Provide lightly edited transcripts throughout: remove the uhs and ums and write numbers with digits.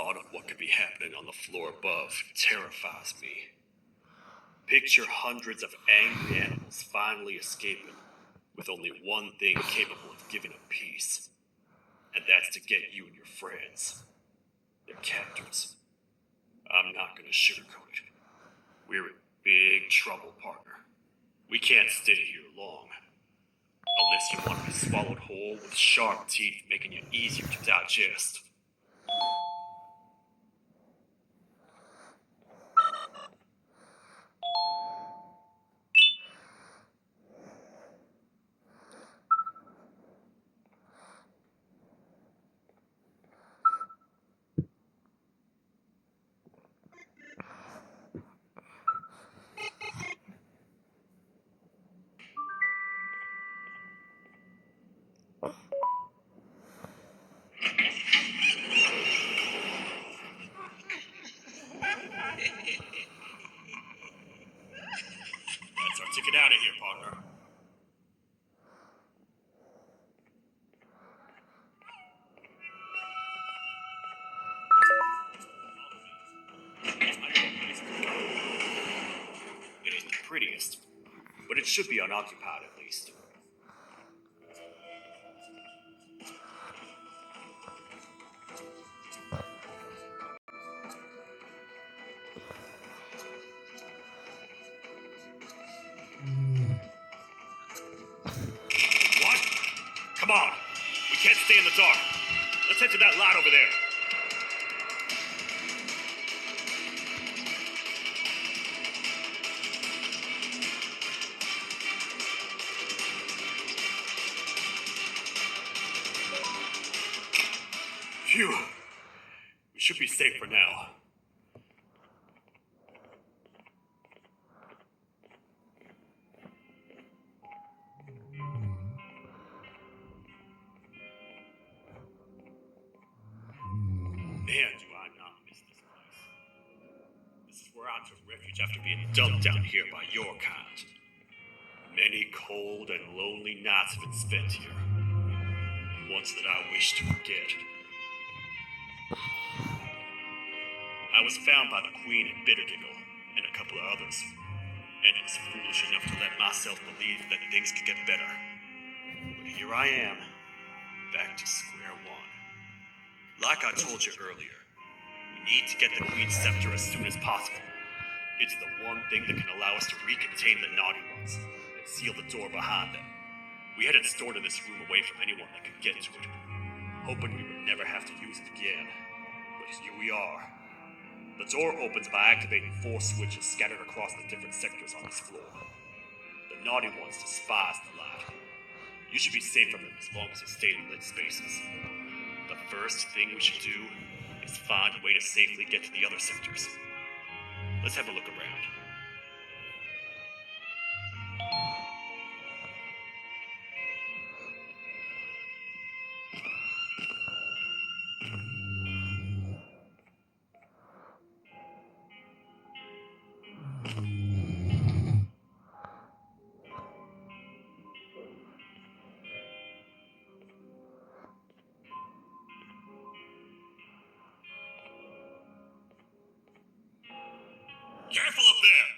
thought of what could be happening on the floor above terrifies me. Picture hundreds of angry animals finally escaping, with only one thing capable of giving them peace. And that's to get you and your friends, their captors. I'm not gonna sugarcoat it. We're in big trouble, partner. We can't stay here long. Unless you want to be swallowed whole with sharp teeth making it easier to digest. That's our ticket out of here, partner. It ain't the prettiest, but it should be unoccupied at least. What? Come on! We can't stay in the dark. Let's head to that lot over there. Phew. We should be safe for now. Man, do I not miss this place. This is where I took refuge after being dumped down here by your kind. Many cold and lonely nights have been spent here. Ones that I wish to forget. I was found by the Queen at Bittergiggle and a couple of others, and I was foolish enough to let myself believe that things could get better. But here I am, back to square one. Like I told you earlier, we need to get the Queen's scepter as soon as possible. It's the one thing that can allow us to recontain the naughty ones and seal the door behind them. We had it stored in this room away from anyone that could get to it, hoping we would never have to use it again. But here we are. The door opens by activating 4 switches scattered across the different sectors on this floor. The naughty ones despise the light. You should be safe from them as long as you stay in lit spaces. The first thing we should do is find a way to safely get to the other sectors. Let's have a look around. Careful up there!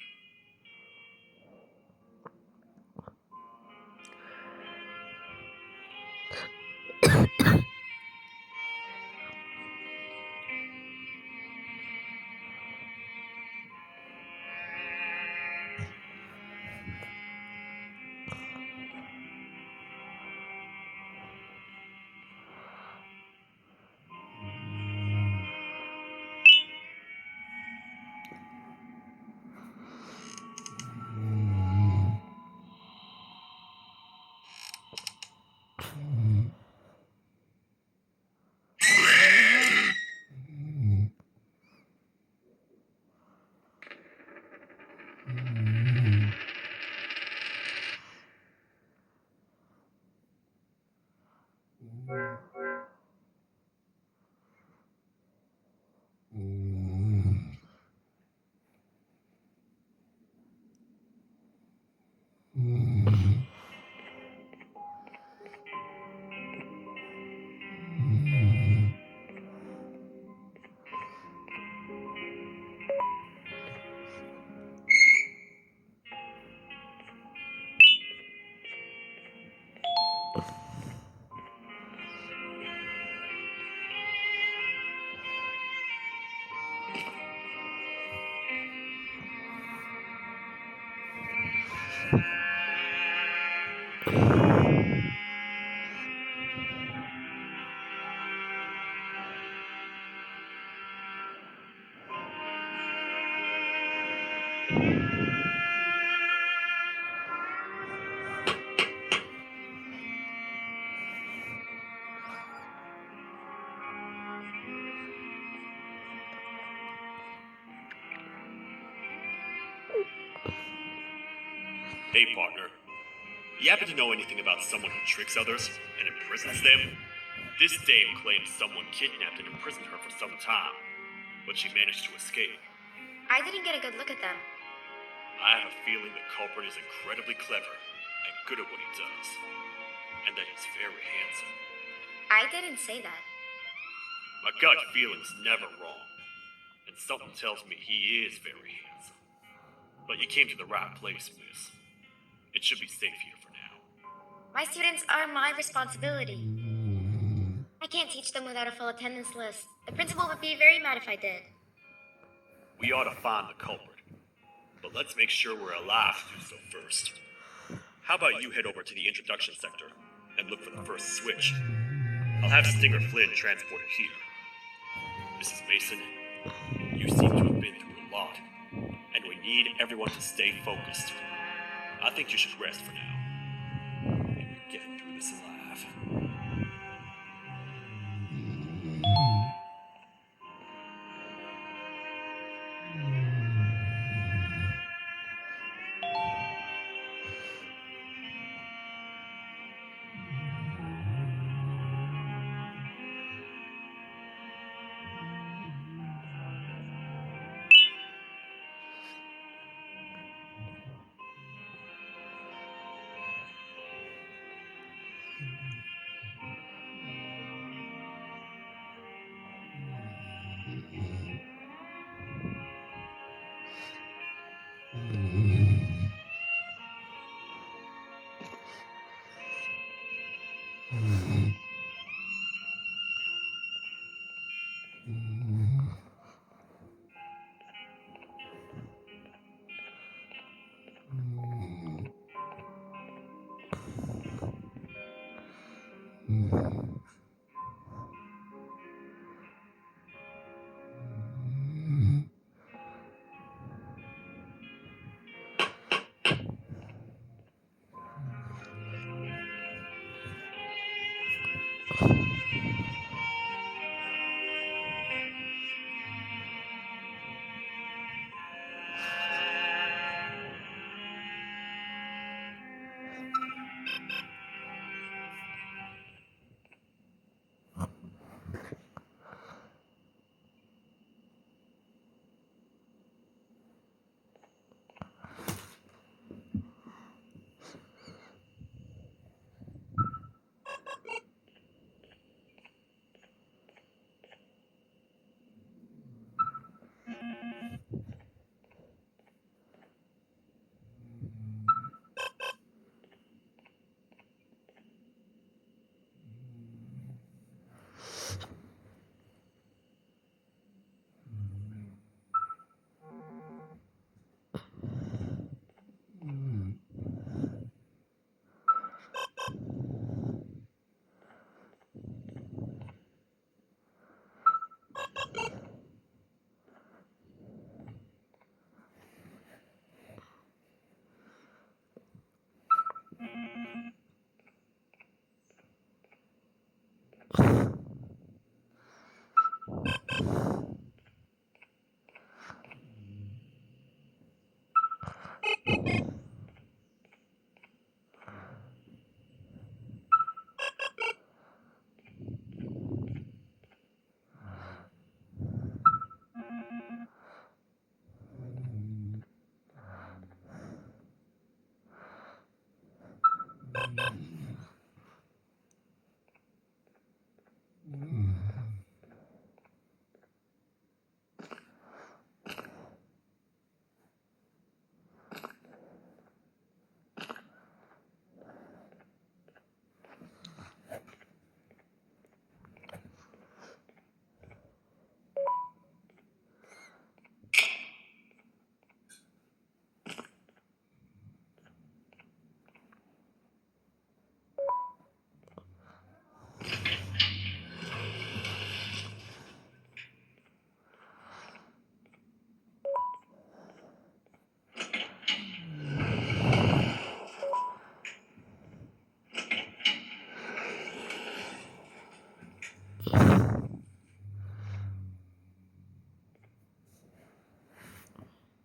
Hey, partner. You happen to know anything about someone who tricks others and imprisons them? This dame claims someone kidnapped and imprisoned her for some time, but she managed to escape. I didn't get a good look at them. I have a feeling the culprit is incredibly clever and good at what he does, and that he's very handsome. I didn't say that. My gut feeling's never wrong, and something tells me he is very handsome. But you came to the right place, miss. It should be safe here for now. My students are my responsibility. I can't teach them without a full attendance list. The principal would be very mad if I did. We ought to find the culprit, but let's make sure we're alive to do so first. How about you head over to the introduction sector and look for the first switch? I'll have Stinger Flynn transported here. Mrs. Mason, you seem to have been through a lot, and we need everyone to stay focused. I think you should rest for now. Maybe get through this alive.